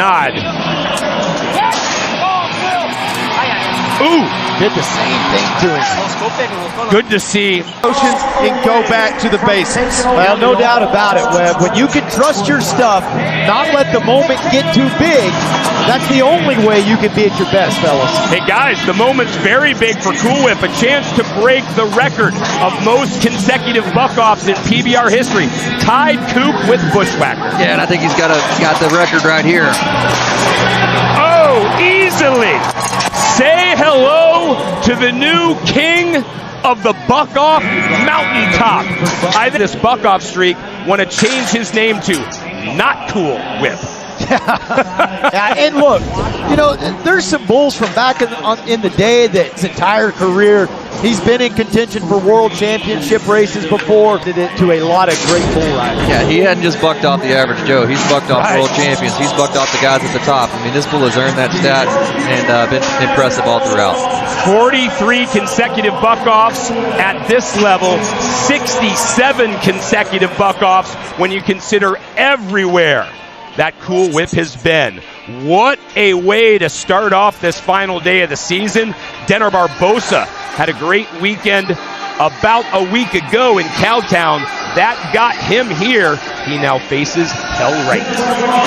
Nod. Ooh! Did the same thing to him. Good to see. Emotions and go back to the basics. Well, no doubt about it, Webb. When you can trust your stuff, not let the moment get too big, that's the only way you can be at your best, fellas. Hey guys, the moment's very big for Cool Whip. A chance to break the record of most consecutive buck-offs in PBR history. Tied Coop with Bushwhacker. Yeah, and I think he's got the record right here. Oh, easily. Say hello to the new king of the buck-off mountaintop. I think this buck-off streak want to change his name to Not Cool Whip. Yeah, and look, you know, there's some bulls from back in the day that his entire career, he's been in contention for world championship races before. Did it to a lot of great bull riders. Yeah, he hadn't just bucked off the average Joe. He's bucked off world champions. He's bucked off the guys at the top. I mean, this bull has earned that stat and been impressive all throughout. 43 consecutive buck-offs at this level. 67 consecutive buck-offs when you consider everywhere that Cool Whip has been. What a way to start off this final day of the season. Denner Barbosa had a great weekend about a week ago in Cowtown. That got him here. He now faces Hell Right.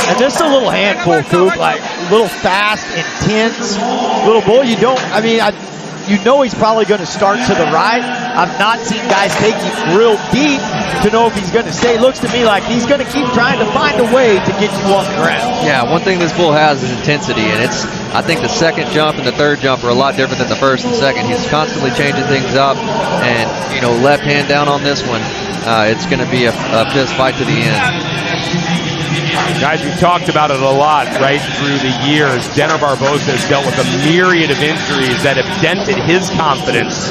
And this is a little handful, Coop. Like, a little fast, intense. Little bull, you don't, I mean, you know he's probably going to start to the right. I've not seen guys take him real deep to know if he's going to stay. It looks to me like he's going to keep trying to find a way to get you on the ground. Yeah, one thing this bull has is intensity, and I think the second jump and the third jump are a lot different than the first and second. He's constantly changing things up, and, you know, left hand down on this one. It's going to be a fist fight to the end. Guys, we've talked about it a lot right through the years. Denner Barbosa has dealt with a myriad of injuries that have dented his confidence.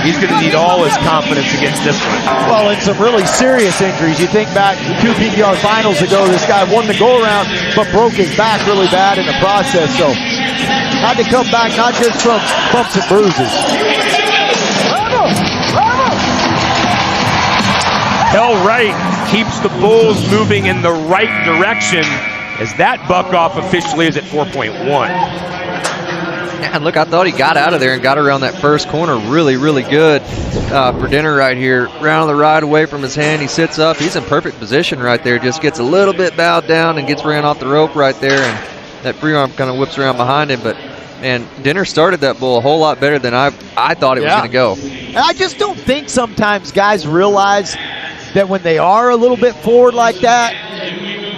He's going to need all his confidence against this one. Well, and some really serious injuries. You think back to 2 PBR finals ago, this guy won the go-around, but broke his back really bad in the process. So, had to come back not just from bumps and bruises. Hell Right keeps the bulls moving in the right direction as that buck-off officially is at 4.1. And look, I thought he got out of there and got around that first corner really, really good for Denner right here. Round the ride away from his hand. He sits up. He's in perfect position right there. Just gets a little bit bowed down and gets ran off the rope right there. And that free arm kind of whips around behind him. But, man, Denner started that bull a whole lot better than I thought it was going to go. And I just don't think sometimes guys realize that when they are a little bit forward like that,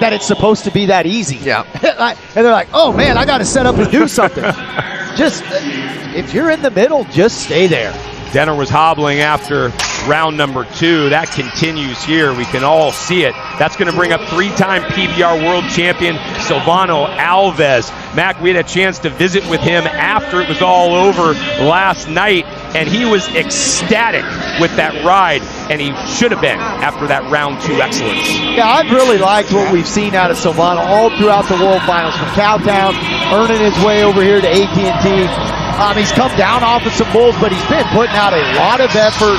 that it's supposed to be that easy. Yeah. And they're like, oh, man, I got to set up and do something. Just, if you're in the middle, just stay there. Denner was hobbling after round number 2. That continues here. We can all see it. That's going to bring up 3-time PBR world champion Silvano Alves. Mac, we had a chance to visit with him after it was all over last night, and he was ecstatic with that ride, and he should have been after that round 2 excellence. Yeah, I've really liked what we've seen out of Silvano all throughout the World Finals, from Cowtown, earning his way over here to AT&T. He's come down off of some bulls, but he's been putting out a lot of effort,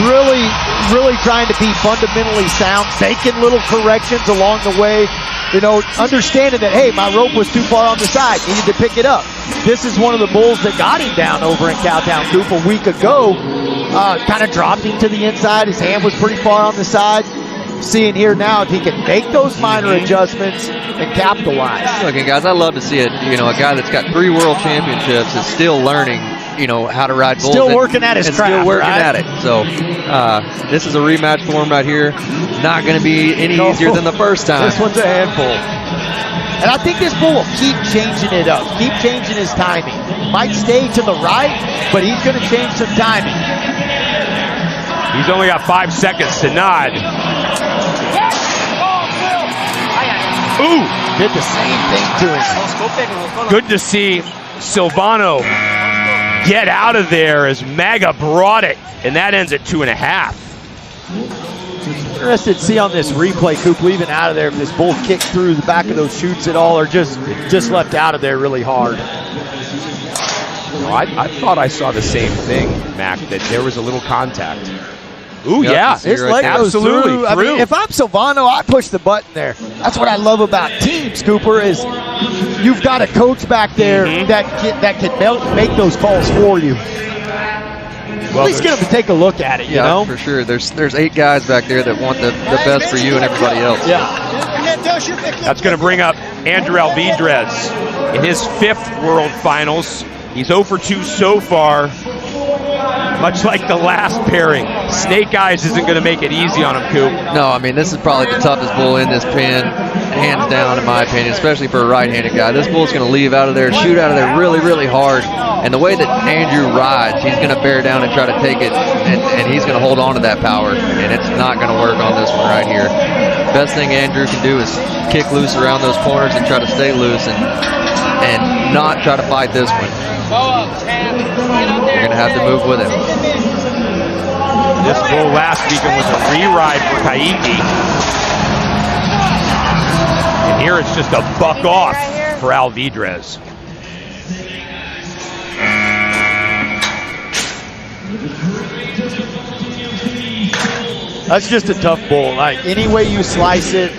really trying to be fundamentally sound, making little corrections along the way, you know, understanding that, hey, my rope was too far on the side, needed to pick it up. This is one of the bulls that got him down over in Cowtown Coop a week ago, kind of dropped him to the inside. His hand was pretty far on the side. Seeing here now if he can make those minor adjustments and capitalize. Look, and guys, I love to see it. You know, a guy that's got 3 world championships is still learning, you know, how to ride bulls. Still working at his craft, still working right? at it. So this is a rematch for him right here. It's not going to be any easier than the first time. This one's a handful. And I think this bull will keep changing it up, keep changing his timing. Might stay to the right, but he's going to change some timing. He's only got 5 seconds to nod. Ooh! Did the same thing to him. Good to see Silvano get out of there as Maga brought it, and that ends at 2.5. Interested to see on this replay, Coop leaving out of there, if this bull kicked through the back of those chutes at all, or just left out of there really hard. No, I thought I saw the same thing, Mac, that there was a little contact. Ooh, Yep, yeah. you see His right leg there. goes Absolutely, through. I mean, through. if I'm Silvano, I push the button there. That's what I love about teams, Cooper, is you've got a coach back there that can make those calls for you. Well, At least get him to take a look at it, you Yeah, know? for sure. There's 8 guys back there that want the best for you and everybody else. Yeah. That's going to bring up Andrew Alvidrez in his 5th World Finals. He's 0 for 2 so far. Much like the last pairing, Snake Eyes isn't going to make it easy on him, Coop. No, I mean, this is probably the toughest bull in this pen, hands down, in my opinion, especially for a right-handed guy. This bull's going to leave out of there, shoot out of there really, really hard. And the way that Andrew rides, he's going to bear down and try to take it, and he's going to hold on to that power. And it's not going to work on this one right here. Best thing Andrew can do is kick loose around those corners and try to stay loose and not try to fight this one. You're going to have to move with him. This bull last weekend was a re-ride for Kaiki. And here it's just a buck off for Alvidrez. That's just a tough bull. Like, any way you slice it,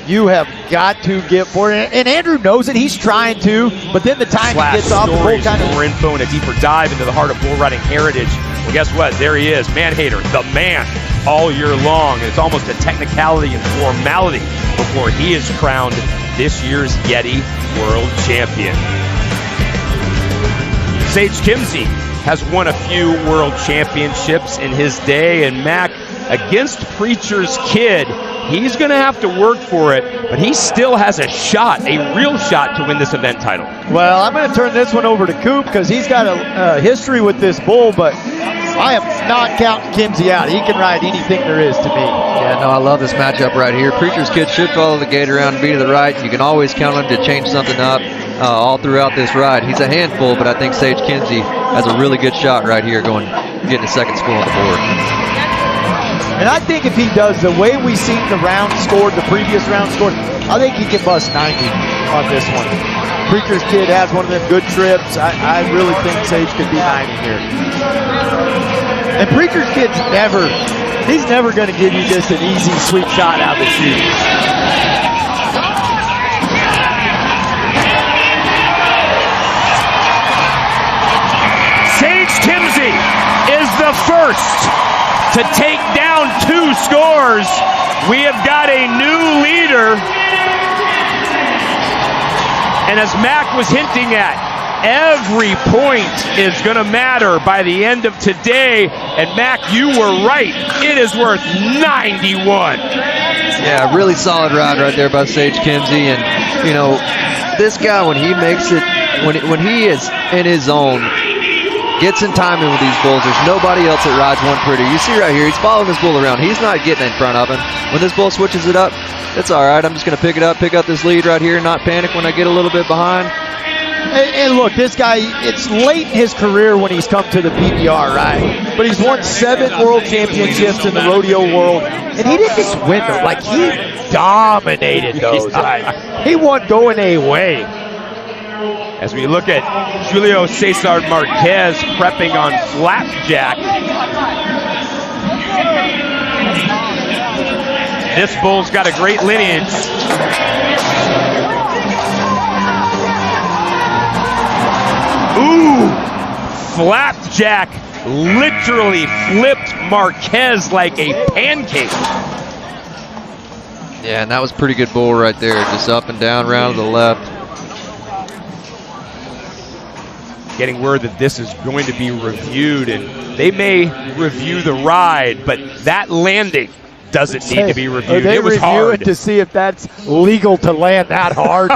you have got to get for it. And Andrew knows it. He's trying to, but then the time he gets off, the bull kind of... More info and a deeper dive into the heart of bull riding heritage. Well, guess what? There he is, Man-Hater, the man, all year long. It's almost a technicality and formality before he is crowned this year's Yeti World Champion. Sage Kimzey has won a few world championships in his day, and Mac, against Preacher's Kid, he's going to have to work for it, but he still has a shot, a real shot to win this event title. Well, I'm going to turn this one over to Coop because he's got a history with this bull, but I am not counting Kimzey out. He can ride anything there is to me. Yeah, no, I love this matchup right here. Preacher's Kid should follow the gate around and be to the right. You can always count on him to change something up all throughout this ride. He's a handful, but I think Sage Kimzey has a really good shot right here getting a second spool on the board. And I think if he does the way we seen the round scored, the previous round scored, I think he can bust 90 on this one. Preacher's Kid has one of them good trips. I really think Sage could be 90 here. And Preacher's Kid's he's never going to give you just an easy, sweet shot out of the chute. Sage Kimzey is the first to take down 2 scores. We have got a new leader. And as Mac was hinting at, every point is going to matter by the end of today. And Mac, you were right. It is worth 91. Yeah, really solid ride right there by Sage Kimzey. And, you know, this guy, when he makes it, when he is in his zone, gets in timing with these bulls, there's nobody else that rides one pretty. You see right here, he's following this bull around. He's not getting in front of him. When this bull switches it up, it's all right. I'm just going to pick up this lead right here, not panic when I get a little bit behind. And look, this guy, it's late in his career when he's come to the PBR, right? But he's won 7 world championships in the rodeo world. And he didn't just win them. Like, he dominated those. Right? He won going away. As we look at Julio Cesar Marquez prepping on Flapjack. This bull's got a great lineage. Ooh! Flapjack literally flipped Marquez like a pancake. Yeah, and that was a pretty good bull right there. Just up and down, round to the left. Getting word that this is going to be reviewed, and they may review the ride, but that landing doesn't need to be reviewed. They it was review hard. it to see if that's legal to land that hard.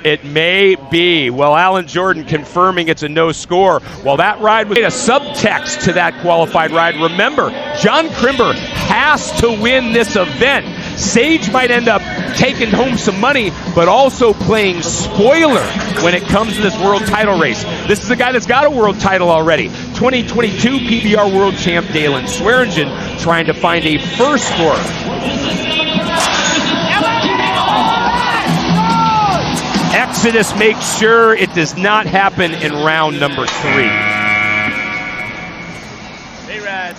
It may be. Well, Alan Jordan confirming it's a no score. Well, that ride was a subtext to that qualified ride. Remember, John Crimber has to win this event. Sage might end up taking home some money, but also playing spoiler when it comes to this world title race. This is a guy that's got a world title already. 2022 PBR World Champ Dalen Swearingen trying to find a first score. Exodus makes sure it does not happen in round number 3. Hey, Rad.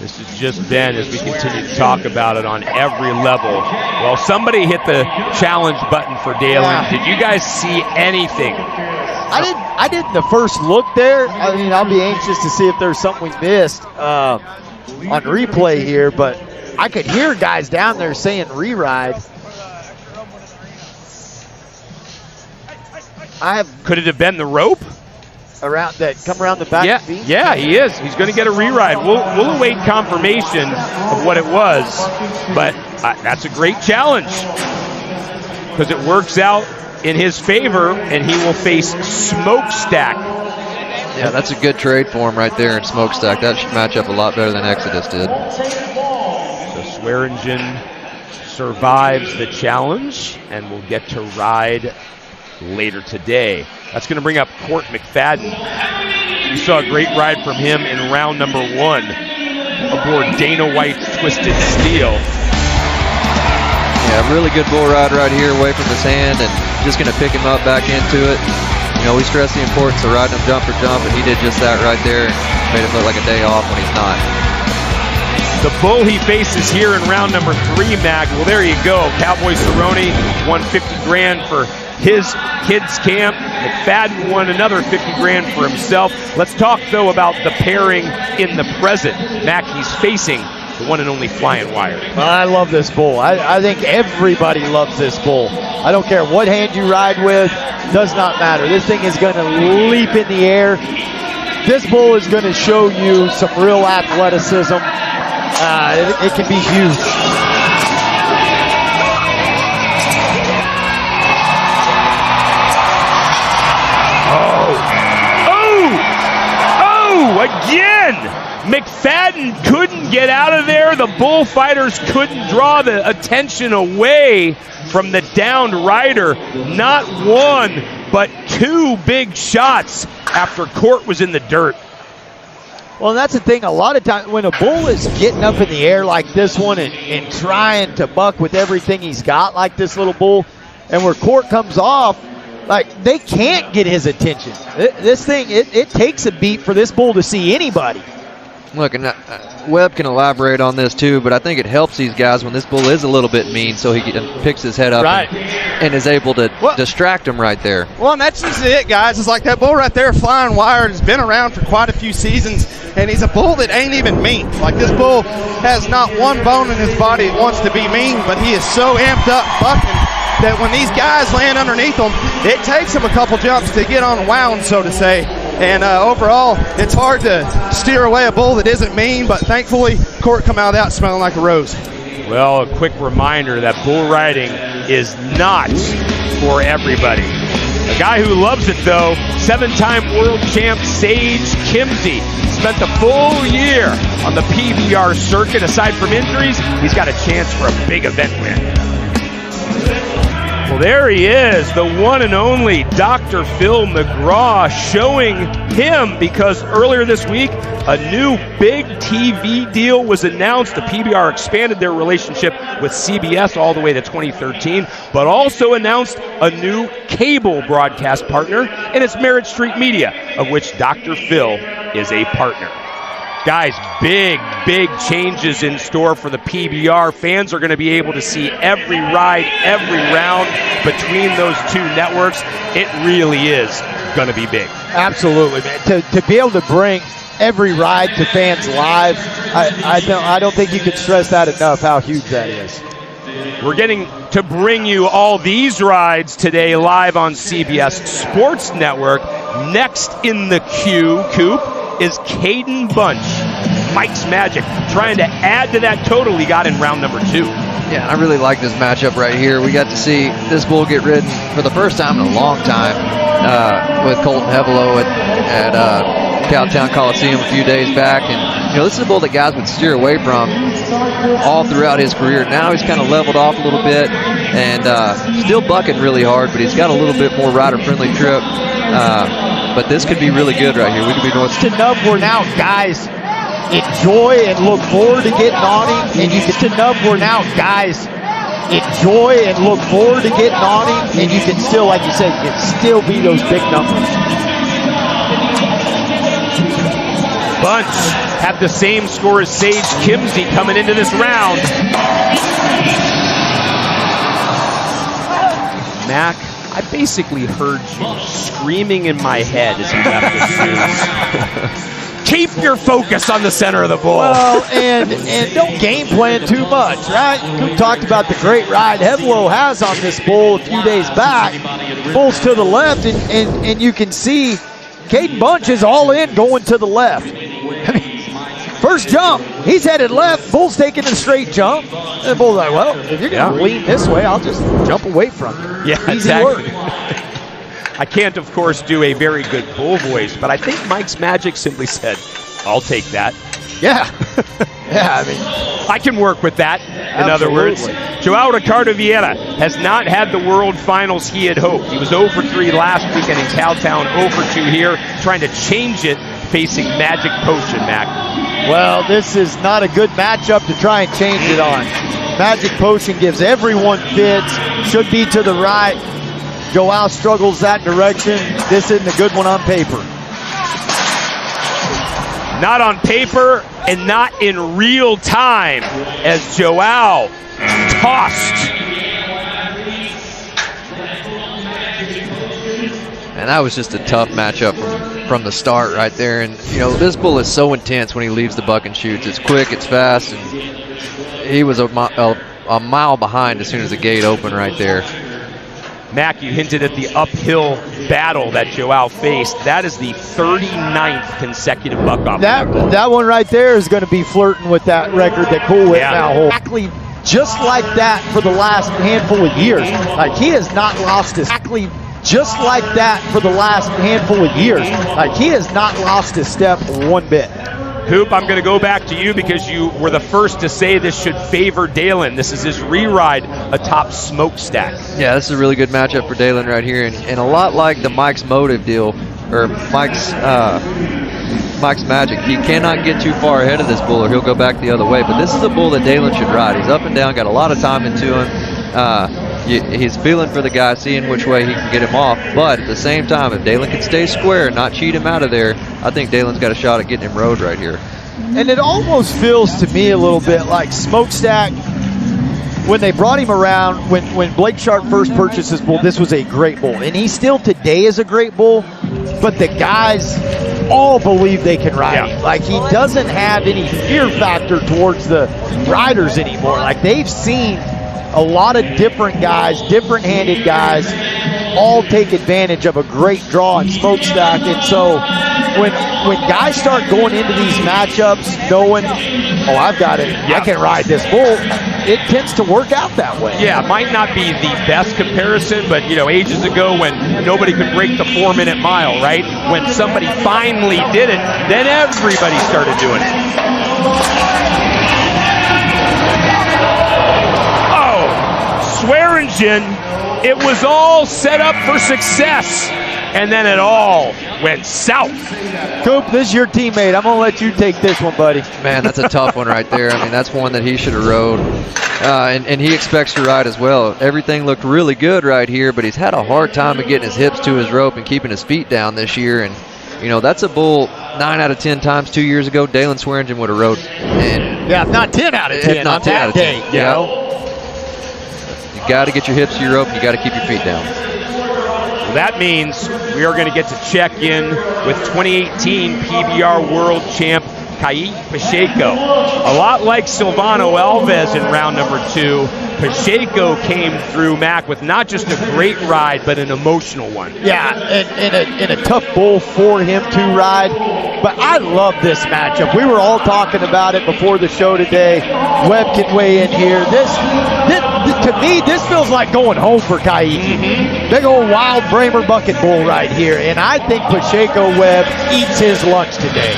This has just been, as we continue to talk about it on every level. Well, somebody hit the challenge button for Dalen. Yeah. Did you guys see anything? I didn't the first look there. I mean, I'll be anxious to see if there's something we missed on replay here, but I could hear guys down there saying re-ride. Could it have been the rope? Around that, come around the back Yeah, of the feet? yeah, he is. He's going to get a re-ride. We'll await confirmation of what it was, but that's a great challenge because it works out in his favor, and he will face Smokestack. Yeah, that's a good trade for him right there in Smokestack. That should match up a lot better than Exodus did. So Swearingen survives the challenge and will get to ride later today. That's going to bring up Court McFadden. We saw a great ride from him in round number 1 aboard Dana White's Twisted Steel. Yeah, really good bull ride right here away from his hand, and just going to pick him up back into it. You know, we stress the importance of riding him jump for jump, and he did just that right there. Made him look like a day off when he's not. The bull he faces here in round number 3, Mag. Well, there you go. Cowboy Cerrone won 50 grand for his kids camp. McFadden won another 50 grand for himself. Let's talk, though, about the pairing in the present. Mac, he's facing the one and only Flying Wire. I love this bull. I think everybody loves this bull. I don't care what hand you ride with. Does not matter. This thing is going to leap in the air. This bull is going to show you some real athleticism. It can be huge. Again, McFadden couldn't get out of there. The bullfighters couldn't draw the attention away from the downed rider. Not one, but 2 big shots after Court was in the dirt. Well, that's the thing. A lot of times when a bull is getting up in the air like this one and trying to buck with everything he's got, like this little bull, and where Court comes off, like, they can't get his attention. This thing, it takes a beat for this bull to see anybody. Look, and Webb can elaborate on this too, but I think it helps these guys when this bull is a little bit mean, so he picks his head up and is able to distract him right there. Well, and that's just it, guys. It's like that bull right there, Flying Wire, has been around for quite a few seasons, and he's a bull that ain't even mean. Like, this bull has not one bone in his body that wants to be mean, but he is so amped up bucking that when these guys land underneath him, it takes him a couple jumps to get on wound, so to say. And overall, it's hard to steer away a bull that isn't mean, but thankfully, Court come out of that smelling like a rose. Well, a quick reminder that bull riding is not for everybody. A guy who loves it, though, 7-time world champ Sage Kimsey, spent the full year on the PBR circuit. Aside from injuries, he's got a chance for a big event win. Well, there he is, the one and only Dr. Phil McGraw, showing him because earlier this week, a new big TV deal was announced. The PBR expanded their relationship with CBS all the way to 2013, but also announced a new cable broadcast partner, and it's Merritt Street Media, of which Dr. Phil is a partner. Guys, big changes in store for the PBR. Fans are going to be able to see every ride, every round between those 2 networks. It really is going to be big. Absolutely, man. To be able to bring every ride to fans live, I don't think you can stress that enough, how huge that is. We're getting to bring you all these rides today live on CBS Sports Network. Next in the queue, Coop, is Caden Bunch, Mike's Magic, trying to add to that total he got in round number 2. Yeah, I really like this matchup right here. We got to see this bull get ridden for the first time in a long time with Colton Hevelo at Cowtown Coliseum a few days back. And, you know, this is a bull that guys would steer away from all throughout his career. Now he's kind of leveled off a little bit and still bucking really hard, but he's got a little bit more rider-friendly trip. But this could be really good right here. We could be north. It's enough where now guys enjoy and look forward to getting on him, and you get enough where now guys enjoy and look forward to getting on him, and you can still, like you said, you can still be those big numbers. bunch have the same score as Sage Kimsey coming into this round. Mac, I basically heard you screaming in my head as you left the shoes. Keep your focus on the center of the bull. Well, and don't game plan too much, right? We talked about the great ride Hevelo has on this bull a few days back. Bull's to the left, and you can see Caden Bunch is all in going to the left. I mean, first jump, he's headed left. Bull's taking a straight jump. And the bull's like, well, if you're going to lean this way, I'll just jump away from you. Yeah, easy exactly. work. I can't, of course, do a very good bull voice, but I think Mike's Magic simply said, I'll take that. Yeah. Yeah, I mean, I can work with that, in other words. Joao Ricardo Vieira has not had the World Finals he had hoped. He was 0 for 3 last weekend in Cowtown, 0 for 2 here, trying to change it, facing Magic Potion, Mac. well, this is not a good matchup to try and change it on. Magic Potion gives everyone fits, should be to the right. Joao struggles that direction. This isn't a good one on paper. Not on paper and not in real time as Joao tossed. And that was just a tough matchup from the start right there. And, you know, this bull is so intense when he leaves the buck and shoots. It's quick, it's fast, and he was a mile behind as soon as the gate opened right there. Mac, you hinted at the uphill battle that Joao faced. That is the 39th consecutive buck-off. That one right there is going to be flirting with that record that Cool Whip now holds. Exactly just like that for the last handful of years. Like, he has not lost his... Exactly just like that for the last handful of years. Like, he has not lost his step one bit. Hoop, I'm going to go back to you because you were the first to say this should favor Dalen. This is his re-ride atop Smokestack. Yeah, this is a really good matchup for Dalen right here, and a lot like the Mike's Motive deal, or Mike's Magic. He cannot get too far ahead of this bull or he'll go back the other way, but this is a bull that Dalen should ride. He's up and down, got a lot of time into him. He's feeling for the guy, seeing which way he can get him off, but at the same time, if Dalen can stay square and not cheat him out of there, I think Dalen's got a shot at getting him rode right here. And it almost feels to me a little bit like Smokestack, when they brought him around, when Blake Sharp first purchased this bull, this was a great bull. And he still today is a great bull, but the guys all believe they can ride him. Like, he doesn't have any fear factor towards the riders anymore. Like, they've seen a lot of different guys, different-handed guys, all take advantage of a great draw in Smokestack. And so when guys start going into these matchups knowing, oh, I've got it, I can ride this bull, it tends to work out that way. Yeah, it might not be the best comparison, but, you know, ages ago when nobody could break the 4-minute mile, right? When somebody finally did it, then everybody started doing it. Swearingen, it was all set up for success, and then it all went south. Coop, this is your teammate. I'm going to let you take this one, buddy. Man, that's a tough one right there. I mean, that's one that he should have rode, and he expects to ride as well. Everything looked really good right here, but he's had a hard time of getting his hips to his rope and keeping his feet down this year, and you know, that's a bull 9 out of 10 times 2 years ago Dalen Swearingen would have rode. And yeah, not 10 out of 10 not 10 out of 10. You know? You got to get your hips to your rope. You got to keep your feet down. Well, that means we are going to get to check in with 2018 PBR World Champ Kai Pacheco. A lot like Silvano Alves in round number 2, Pacheco came through, Mac, with not just a great ride, but an emotional one. Yeah, and a tough bull for him to ride. But I love this matchup. We were all talking about it before the show today. Webb can weigh in here. This to me, this feels like going home for Kai. Big old wild Bramer bucket bull right here. And I think Pacheco Webb eats his lunch today.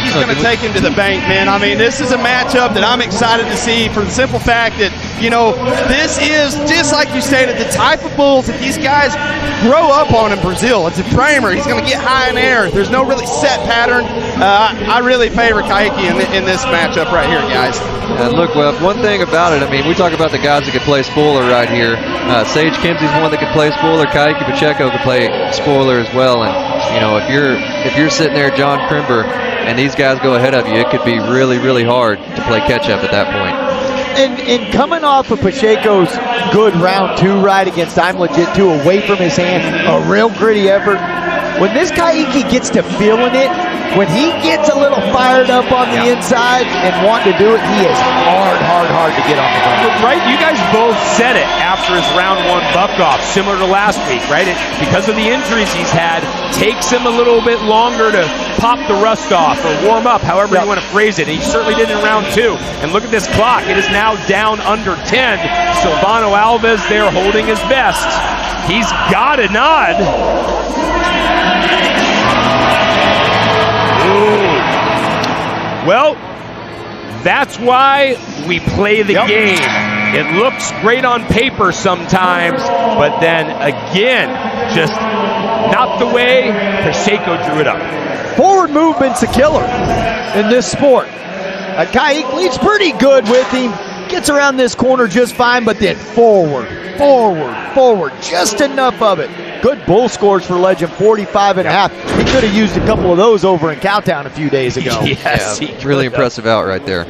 He's going to take him to the bank, man. I mean, this is a matchup that I'm excited to see for the simple fact that, you know, this is, just like you stated, the type of bulls that these guys grow up on in Brazil. It's a framer. He's going to get high in air. There's no really set pattern. I really favor Kaiki in this matchup right here, guys. And look, Webb, one thing about it, I mean, we talk about the guys that could play spoiler right here. Sage Kimsey's one that could play spoiler. Kaiki Pacheco could play spoiler as well. And You know, if you're sitting there, John Crimber, and these guys go ahead of you, it could be really, really hard to play catch-up at that point. And coming off of Pacheco's good round 2 ride against I'm Legit 2 away from his hand, a real gritty effort. When this Kaiki gets to feeling it, when he gets a little fired up on the inside and wanting to do it, he is hard to get on the ground. Right, you guys both said it after his round 1 buck-off, similar to last week, right? Because of the injuries he's had, takes him a little bit longer to pop the rust off or warm up, however you want to phrase it. And he certainly did in round 2. And look at this clock. It is now down under 10. Silvano Alves there holding his best. He's got a nod. Ooh. Well, that's why we play the game. It looks great on paper sometimes, but then again, just not the way Pacheco drew it up. Forward movement's a killer in this sport. Kaik leads pretty good with him, gets around this corner just fine, but then forward, just enough of it. Good bull scores for Legend, 45.5. He could have used a couple of those over in Cowtown a few days ago. Yes, really impressive out right there.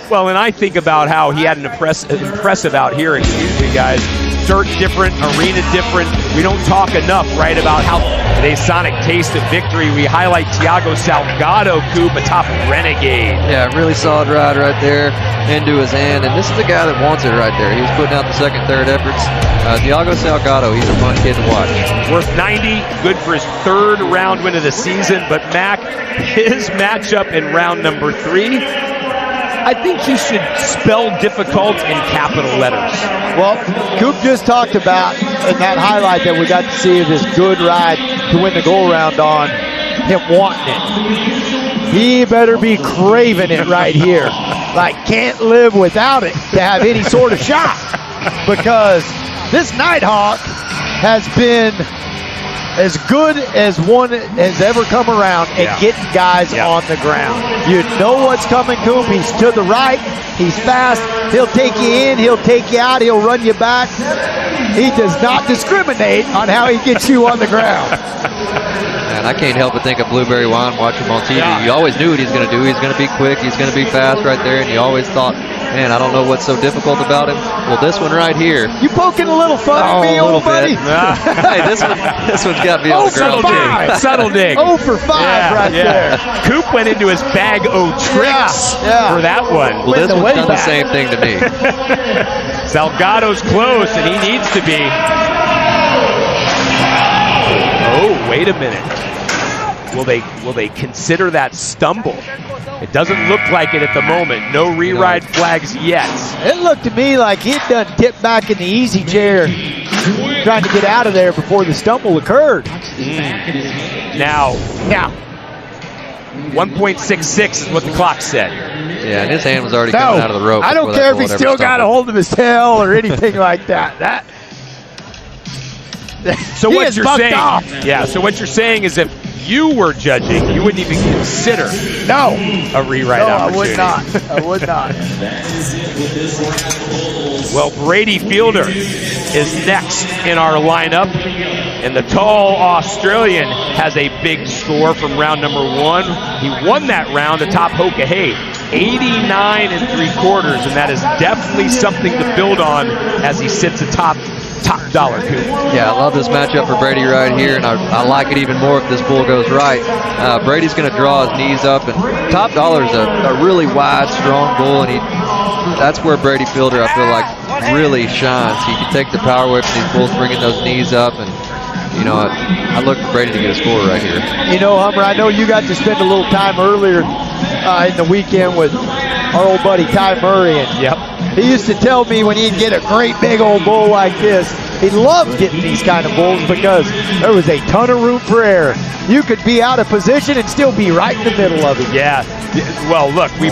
Well, and I think about how he had an impressive out here, excuse me, guys. Dirt different, arena different. We don't talk enough, right, about how the Sonic taste of victory. We highlight Thiago Salgado Coop atop Renegade. Yeah, really solid ride right there into his hand. And this is the guy that wants it right there. He was putting out the second, third efforts. Thiago Salgado, he's a fun kid to watch. Worth 90, good for his 3rd round win of the season. But Mac, his matchup in round number 3, I think he should spell difficult in capital letters. Well, Coop just talked about in that highlight that we got to see of his good ride to win the goal round on, him wanting it. He better be craving it right here. Like, can't live without it to have any sort of shot. Because this Nighthawk has been as good as one has ever come around at getting guys on the ground. You know what's coming, Coop. He's to the right. He's fast. He'll take you in. He'll take you out. He'll run you back. He does not discriminate on how he gets you on the ground. And I can't help but think of Blueberry Wine, watch him on TV. You always knew what he's going to do. He's going to be quick. He's going to be fast right there. And you always thought, man, I don't know what's so difficult about him. Well, this one right here. You poking a little fun at me, old buddy? Hey, this one's got to be on the ground. Subtle dig. 0 for 5 there. Coop went into his bag of tricks for that one. Well, this one's done the same thing to me. Salgado's close, and he needs to be. Oh, wait a minute. Will they consider that stumble? It doesn't look like it at the moment. No re-ride flags yet. It looked to me like he'd done tipped back in the easy chair, trying to get out of there before the stumble occurred. Now, 1.66 is what the clock said. Yeah, and his hand was already coming out of the rope. I don't care if he still got a hold of his tail or anything like that. So what you're saying? Yeah. So what you're saying is, if you were judging, you wouldn't even consider a rewrite opportunity. I would not. Well, Brady Fielder is next in our lineup, and the tall Australian has a big score from round number 1. He won that round atop Hoka-Hay, 89 3/4, and that is definitely something to build on as he sits atop top dollar, Coop. Yeah, I love this matchup for Brady right here, and I like it even more if this bull goes right. Brady's going to draw his knees up, and top dollar is a really wide, strong bull, and that's where Brady Fielder, I feel like, really shines. He can take the power away from these bulls, bringing those knees up, and you know, I look for Brady to get a score right here. You know, Hummer, I know you got to spend a little time earlier in the weekend with our old buddy Ty Murray, and he used to tell me when he'd get a great big old bull like this, he loved getting these kind of bulls because there was a ton of room for error. You could be out of position and still be right in the middle of it. Yeah. Well, look, you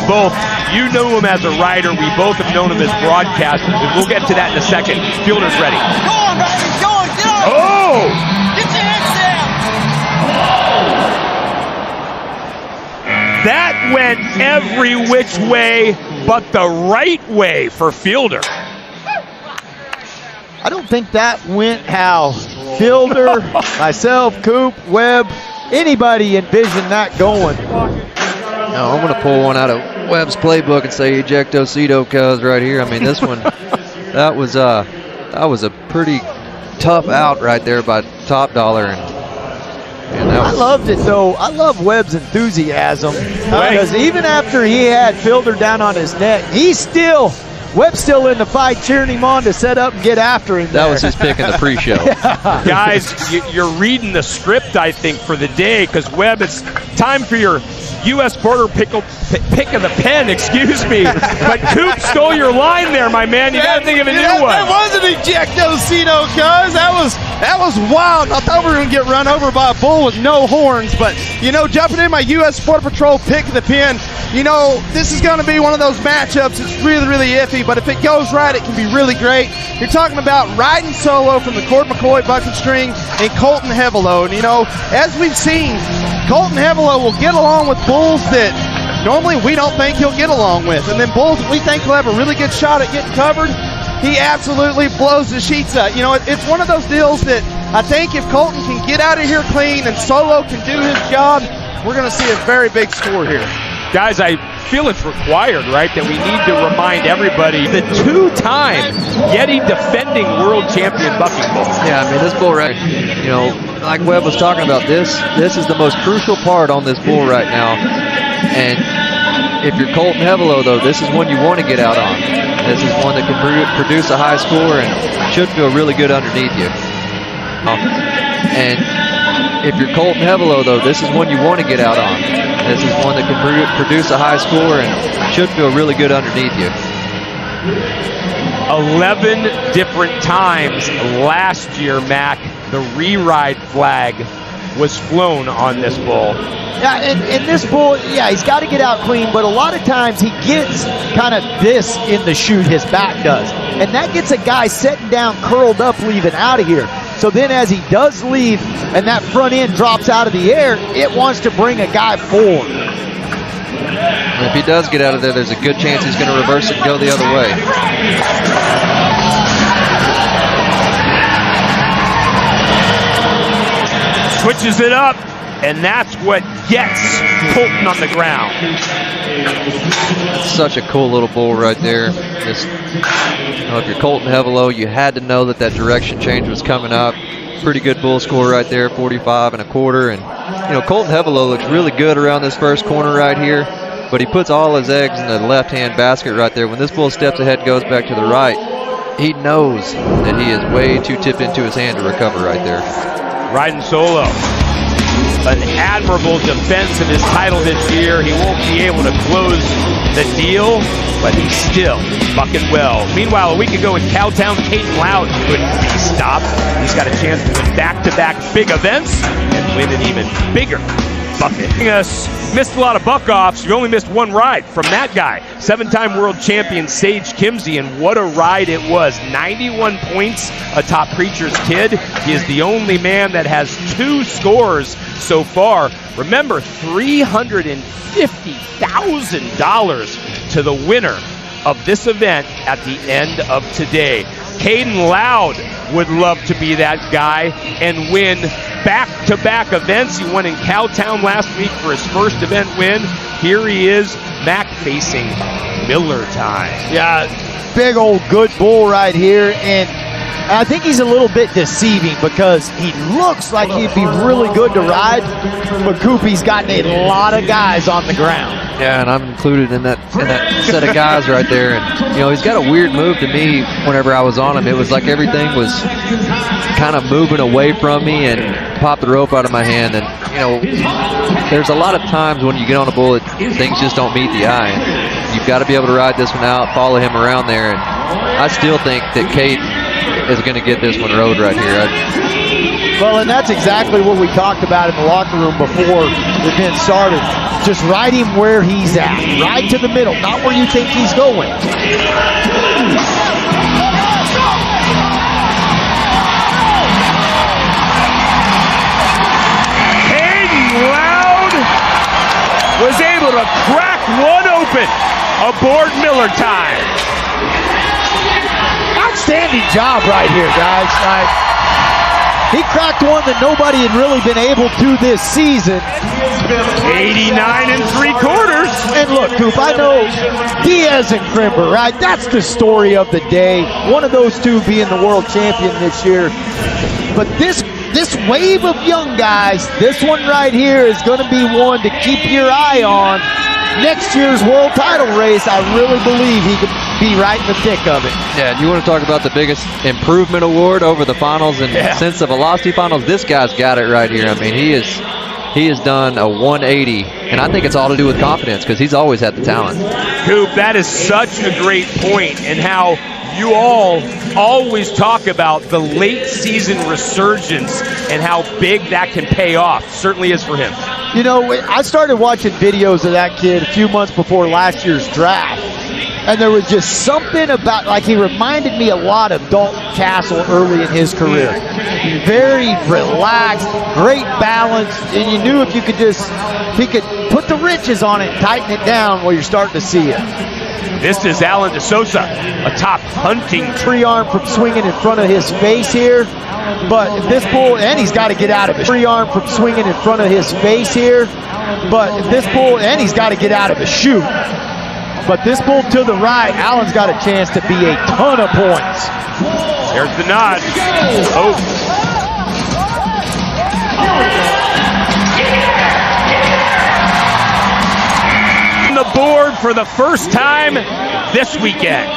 know him as a rider. We both have known him as broadcasters, and we'll get to that in a second. Fielder's ready. Go on, Brady. Go on. Get on. Oh! Get your heads down. That went every which way but the right way for Fielder. I don't think that went how Fielder, myself, Coop, Webb, anybody envisioned that going. No, I'm going to pull one out of Webb's playbook and say ejectocito, cuz right here. I mean, this one, that was a pretty tough out right there by Top Dollar. And that I was, loved it, though. I love Webb's enthusiasm because even after he had Fielder down on his neck, Webb's still in the fight, cheering him on to set up and get after him. that was his pick in the pre-show. Guys, you're reading the script, I think, for the day, because Webb, it's time for your U.S. Border pick of the pen, excuse me. But Coop stole your line there, my man. You got to think of a new one. That was an ejectocito, cuz. That was wild. I thought we were going to get run over by a bull with no horns, but, jumping in my U.S. Border Patrol pick of the pen, this is going to be one of those matchups. It's really, really iffy, but if it goes right, it can be really great. You're talking about riding solo from the Cord McCoy bucket string and Colton Hevelo. And, as we've seen, Colton Hevelo will get along with bulls that normally we don't think he'll get along with. And then bulls that we think will have a really good shot at getting covered, he absolutely blows the sheets up. It's one of those deals that I think if Colton can get out of here clean and Solo can do his job, we're going to see a very big score here. Guys, I feel it's required, right, that we need to remind everybody the two-time Yeti defending world champion bucking bull. Yeah, I mean, this bull right, like Webb was talking about, this is the most crucial part on this bull right now. And if you're Colton Hevelo, though, this is one you want to get out on. This is one that can produce a high score and should feel really good underneath you. And if you're Colton Hevelo, though, this is one you want to get out on. This is one that can produce a high score and should feel really good underneath you. 11 different times last year, Mac, the re-ride flag was flown on this bull. Yeah, and this bull, he's got to get out clean, but a lot of times he gets kind of this in the chute, his back does. And that gets a guy sitting down, curled up, leaving out of here. So then as he does leave and that front end drops out of the air, it wants to bring a guy forward. And if he does get out of there, there's a good chance he's going to reverse it and go the other way. Switches it up, and that's what gets Colton on the ground. Such a cool little bull right there. Just, if you're Colton Hevelo, you had to know that direction change was coming up. Pretty good bull score right there, 45 1/4. And Colton Hevelo looks really good around this first corner right here, but he puts all his eggs in the left-hand basket right there. When this bull steps ahead, goes back to the right, he knows that he is way too tipped into his hand to recover right there. Riding solo. An admirable defense of his title this year. He won't be able to close the deal, but he's still bucking well. Meanwhile, a week ago in Cowtown, Caden Loud couldn't be stopped. He's got a chance to win back-to-back big events and win an even bigger bucket. Missed a lot of buck-offs. You only missed one ride from that guy. 7-time world champion Sage Kimsey, and what a ride it was. 91 points atop Preacher's Kid. He is the only man that has 2 scores so far. Remember, $350,000 to the winner of this event at the end of today. Caden Loud would love to be that guy and win back-to-back events. He won in Cowtown last week for his first event win. Here he is, Mac facing Miller time. Yeah, big old good bull right here, and I think he's a little bit deceiving because he looks like he'd be really good to ride, but Koopy's gotten a lot of guys on the ground. Yeah, and I'm included in that set of guys right there. And he's got a weird move to me. Whenever I was on him, it was like everything was kind of moving away from me and popped the rope out of my hand. And there's a lot of times when you get on a bull, things just don't meet the eye. And you've got to be able to ride this one out, follow him around there. And I still think that Kate is going to get this one rode right here. Well, and that's exactly what we talked about in the locker room before the event started. Just ride him where he's at. Ride to the middle, not where you think he's going. Caden Loud was able to crack one open aboard Miller time. That's outstanding job right here, guys. He cracked one that nobody had really been able to this season. 89 3/4. And look, Coop, I know Diaz and Crimber, right? That's the story of the day. One of those two being the world champion this year. But this wave of young guys, this one right here is going to be one to keep your eye on. Next year's world title race, I really believe he could be right in the thick of it. Yeah, you want to talk about the biggest improvement award over the finals and since the Velocity finals, this guy's got it right here. I mean, he has done a 180, and I think it's all to do with confidence because he's always had the talent. Coop, that is such a great point, and how you all always talk about the late season resurgence and how big that can pay off. Certainly is for him. You know, I started watching videos of that kid a few months before last year's draft, and there was just something about, like, he reminded me a lot of Dalton Castle early in his career. Very relaxed, great balance, and you knew if he could put the wrenches on it and tighten it down, well, you're starting to see it. This is Alan DeSosa, a top hunting Free arm from swinging in front of his face here. But if this bull, and he's got to get out of it. Free arm from swinging in front of his face here. But if this bull, and he's got to get out of the chute. But this bull to the right, Allen's got a chance to be a ton of points. There's the nod. Oh. On the board for the first time this weekend.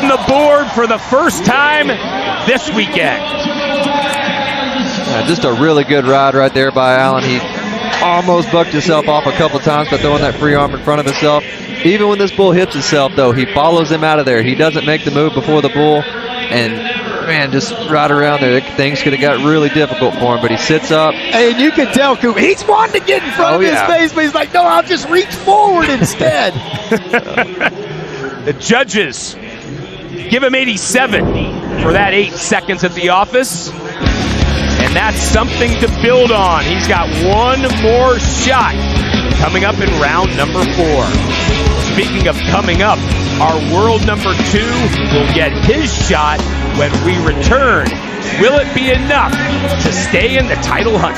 On the board for the first time this weekend. Just a really good ride right there by Allen. He almost bucked himself off a couple times by throwing that free arm in front of himself. Even when this bull hits himself, though, he follows him out of there. He doesn't make the move before the bull. And, man, just right around there, things could have got really difficult for him. But he sits up. And you can tell, Coop, he's wanting to get in front of his face, but he's like, no, I'll just reach forward instead. The judges give him 87 for that 8 seconds at the office. And that's something to build on. He's got one more shot coming up in round number 4. Speaking of coming up, our world number 2 will get his shot when we return. Will it be enough to stay in the title hunt?